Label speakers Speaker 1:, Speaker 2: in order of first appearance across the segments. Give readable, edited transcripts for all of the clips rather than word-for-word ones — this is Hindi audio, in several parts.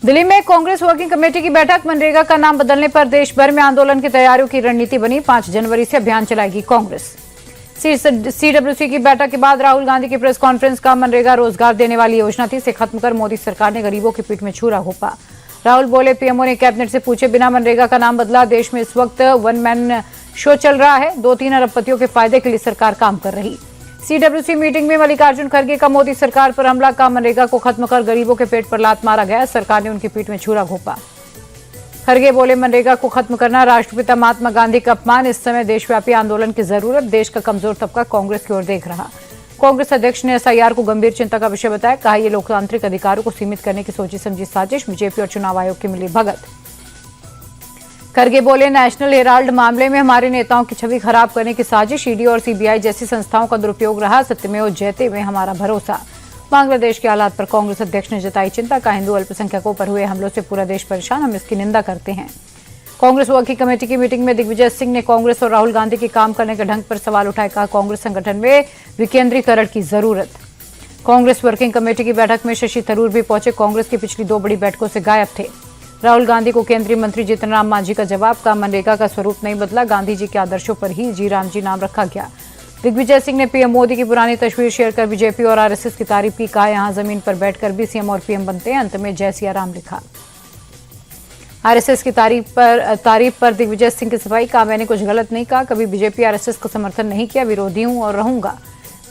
Speaker 1: दिल्ली में कांग्रेस वर्किंग कमेटी की बैठक। मनरेगा का नाम बदलने पर देश भर में आंदोलन की तैयारियों की रणनीति बनी। 5 जनवरी से अभियान चलाएगी कांग्रेस। सीडब्ल्यूसी की बैठक के बाद राहुल गांधी की प्रेस कॉन्फ्रेंस का मनरेगा रोजगार देने वाली योजना थी, इसे खत्म कर मोदी सरकार ने गरीबों की पीठ में छुरा घोंपा। राहुल बोले, पीएमओ ने कैबिनेट से पूछे बिना मनरेगा का नाम बदला। देश में इस वक्त वन मैन शो चल रहा है। 2-3 अरबपतियों के फायदे के लिए सरकार काम कर रही। सीडब्ल्यूसी मीटिंग में मल्लिकार्जुन खड़गे का मोदी सरकार पर हमला। का मनरेगा को खत्म कर गरीबों के पेट पर लात मारा गया, सरकार ने उनकी पीठ में छुरा घोंपा। खड़गे बोले, मनरेगा को खत्म करना राष्ट्रपिता महात्मा गांधी का अपमान। इस समय देशव्यापी आंदोलन की जरूरत। देश का कमजोर तबका कांग्रेस की ओर देख रहा। कांग्रेस अध्यक्ष ने एसआईआर को गंभीर चिंता का विषय बताया। कहा, यह लोकतांत्रिक अधिकारों को सीमित करने की सोची समझी साजिश, बीजेपी और चुनाव आयोग की मिली भगत। खड़गे बोले, नेशनल हेराल्ड मामले में हमारे नेताओं की छवि खराब करने की साजिश, ईडी और सीबीआई जैसी संस्थाओं का दुरुपयोग रहा। सत्यमेव जयते में हमारा भरोसा। बांग्लादेश के हालात पर कांग्रेस अध्यक्ष ने जताई चिंता। का हिंदू अल्पसंख्यकों पर हुए हमलों से पूरा देश परेशान, हम इसकी निंदा करते हैं। कांग्रेस वर्किंग कमेटी की मीटिंग में दिग्विजय सिंह ने कांग्रेस और राहुल गांधी के काम करने के ढंग पर सवाल उठाए। कहा, कांग्रेस संगठन में विकेंद्रीकरण की जरूरत। कांग्रेस वर्किंग कमेटी की बैठक में शशि थरूर भी पहुंचे। कांग्रेस की पिछली 2 बड़ी बैठकों से गायब थे। राहुल गांधी को केंद्रीय मंत्री जीतन राम मांझी का जवाब। का मनरेगा का स्वरूप नहीं बदला, गांधी जी के आदर्शों पर ही जी राम जी नाम रखा गया। दिग्विजय सिंह ने पीएम मोदी की पुरानी तस्वीर शेयर कर बीजेपी और आरएसएस की तारीफ की। कहा, यहां जमीन पर बैठकर भी सीएम और पीएम बनते हैं। अंत में जय सिया राम लिखा। आरएसएस की तारीफ पर दिग्विजय सिंह की सफाई। कहा, मैंने कुछ गलत नहीं कहा, कभी बीजेपी आरएसएस का समर्थन नहीं किया, विरोधी हूं और रहूंगा।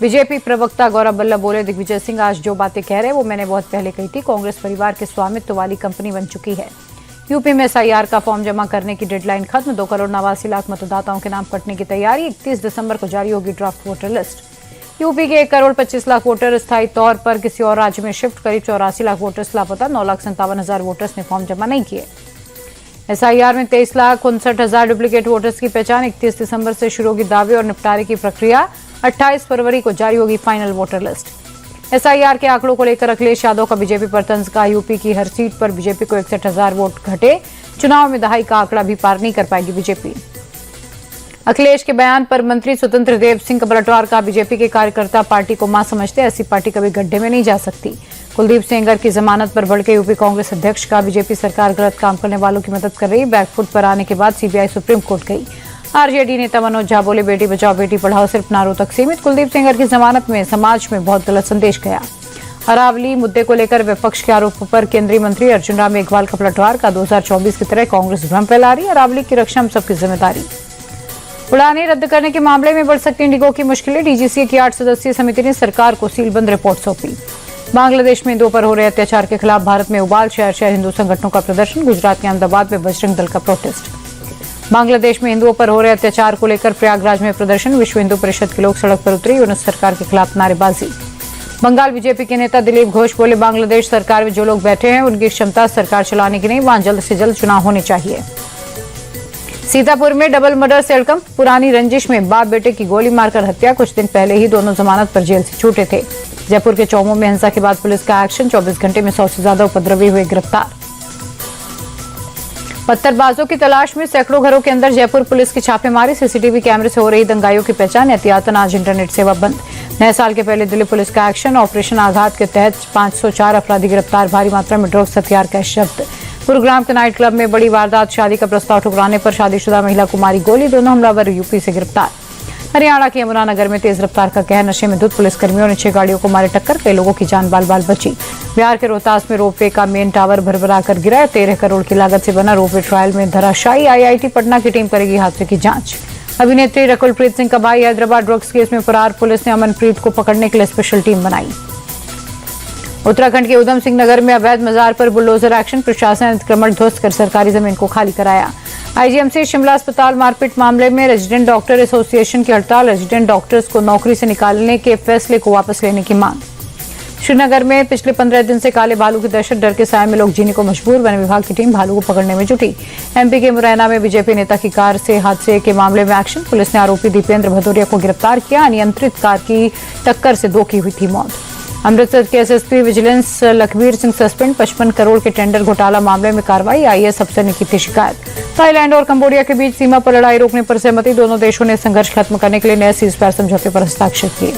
Speaker 1: बीजेपी प्रवक्ता गौरव बल्लभ बोले, दिग्विजय सिंह आज जो बातें कह रहे हैं वो मैंने बहुत पहले कही थी। कांग्रेस परिवार के स्वामित्व वाली कंपनी बन चुकी है। यूपी में एसआईआर का फॉर्म जमा करने की डेडलाइन खत्म। 2 करोड़ 89 लाख मतदाताओं के नाम कटने की तैयारी। 31 दिसंबर को जारी होगी ड्राफ्ट वोटर लिस्ट। यूपी के 1 करोड़ 25 लाख वोटर स्थायी तौर पर किसी और राज्य में शिफ्ट। करीब 84 लाख वोटर्स लापता। 9,57,000 वोटर्स ने फॉर्म जमा नहीं किए। एसआईआर में 23,59,000 डुप्लीकेट वोटर्स की पहचान। 31 दिसंबर से शुरू होगी दावे और निपटारे की प्रक्रिया। 28 फरवरी को जारी होगी फाइनल वोटर लिस्ट। एसआईआर के आंकड़ों को लेकर अखिलेश यादव का बीजेपी पर तंज। का यूपी की हर सीट पर बीजेपी को 61,000 वोट घटे। चुनाव में दहाई का आंकड़ा भी पार नहीं कर पाएगी बीजेपी। अखिलेश के बयान पर मंत्री स्वतंत्र देव सिंह का पलटवार। का बीजेपी के कार्यकर्ता पार्टी को मां समझते, ऐसी पार्टी कभी गड्ढे में नहीं जा सकती। कुलदीप सेंगर की जमानत पर भड़के यूपी कांग्रेस अध्यक्ष। का बीजेपी सरकार गलत काम करने वालों की मदद कर रही। बैकफुट पर आने के बाद सीबीआई सुप्रीम कोर्ट गई। आरजेडी नेता मनोज झा बोले, बेटी बचाओ बेटी पढ़ाओ सिर्फ नारों तक सीमित। कुलदीप सेंगर की जमानत में समाज में बहुत गलत संदेश गया। अरावली मुद्दे को लेकर विपक्ष के आरोपों पर केंद्रीय मंत्री अर्जुन राम मेघवाल का पलटवार। का 2024 की तरह कांग्रेस भ्रम फैला रही। अरावली की रक्षा हम सबकी जिम्मेदारी। उड़ानें रद्द करने के मामले में बढ़ सकती इंडिगो की मुश्किलें। डीजीसीए की 8 सदस्यीय समिति ने सरकार को सीलबंद रिपोर्ट सौंपी। बांग्लादेश में हिंदुओं पर हो रहे अत्याचार के खिलाफ भारत में उबाल। शहर शहर हिंदू संगठनों का प्रदर्शन। गुजरात के अहमदाबाद में बजरंग दल का प्रोटेस्ट। बांग्लादेश में हिंदुओं पर हो रहे अत्याचार को लेकर प्रयागराज में प्रदर्शन। विश्व हिंदू परिषद के लोग सड़क पर उतरे। यूनुस सरकार के खिलाफ नारेबाजी। बंगाल बीजेपी के नेता दिलीप घोष बोले, बांग्लादेश सरकार में जो लोग बैठे हैं उनकी क्षमता सरकार चलाने की नहीं, वहां जल्द से जल्द चुनाव होने चाहिए। सीतापुर में डबल मर्डर से हड़कंप। पुरानी रंजिश में बाप बेटे की गोली मारकर हत्या। कुछ दिन पहले ही दोनों जमानत पर जेल से छूटे थे। जयपुर के चौमों में हिंसा के बाद पुलिस का एक्शन। 24 घंटे में 100 से ज्यादा उपद्रवी हुए गिरफ्तार। पत्थरबाजों की तलाश में सैकड़ों घरों के अंदर जयपुर पुलिस की छापेमारी। सीसीटीवी कैमरे से हो रही दंगाइयों की पहचान। एहतियातन आज इंटरनेट सेवा बंद। नए साल के पहले दिल्ली पुलिस का एक्शन। ऑपरेशन आघात के तहत 504 अपराधी गिरफ्तार। भारी मात्रा में ड्रग्स हथियार कैश जब्त। गुरुग्राम के नाइट क्लब में बड़ी वारदात। शादी का प्रस्ताव ठुकराने पर शादीशुदा महिला को मारी गोली। दोनों हमलावर यूपी से गिरफ्तार। हरियाणा के यमुनानगर में तेज रफ्तार का कहर। नशे में धुत पुलिसकर्मियों ने 6 गाड़ियों को मारे टक्कर। कई लोगों की जान बाल बाल बची। बिहार के रोहतास में रोपवे का मेन टावर भरभरा कर गिरा। 13 करोड़ की लागत से बना रोपवे ट्रायल में धराशायी। आईआईटी पटना की टीम करेगी हादसे की जांच। अभिनेत्री रकुलप्रीत सिंह का भाई हैदराबाद ड्रग्स केस में फरार। पुलिस ने अमनप्रीत को पकड़ने के लिए स्पेशल टीम बनाई। उत्तराखंड के उधम सिंह नगर में अवैध मजार पर बुलडोजर एक्शन। प्रशासन ने अतिक्रमण ध्वस्त कर सरकारी जमीन को खाली कराया। आईजीएमसी शिमला अस्पताल मारपीट मामले में रेजिडेंट डॉक्टर एसोसिएशन की हड़ताल। रेजिडेंट डॉक्टर्स को नौकरी से निकालने के फैसले को वापस लेने की मांग। श्रीनगर में पिछले 15 दिन से काले भालू की दहशत। डर के साए में लोग जीने को मजबूर। वन विभाग की टीम भालू को पकड़ने में जुटी। एमपी के मुरैना में बीजेपी नेता की कार से हादसे के मामले में एक्शन। पुलिस ने आरोपी दीपेंद्र भदौरिया को गिरफ्तार किया। अनियंत्रित कार की टक्कर से 2 की हुई थी मौत। अमृतसर के SSP vigilance Lakhbir Singh suspend. 55 crore के टेंडर घोटाला मामले में कार्रवाई। आईएएस अफसर ने की थी शिकायत। थाईलैंड और कंबोडिया के बीच सीमा पर लड़ाई रोकने पर सहमति। दोनों देशों ने संघर्ष खत्म करने के लिए नए सीजफायर समझौते पर हस्ताक्षर किए।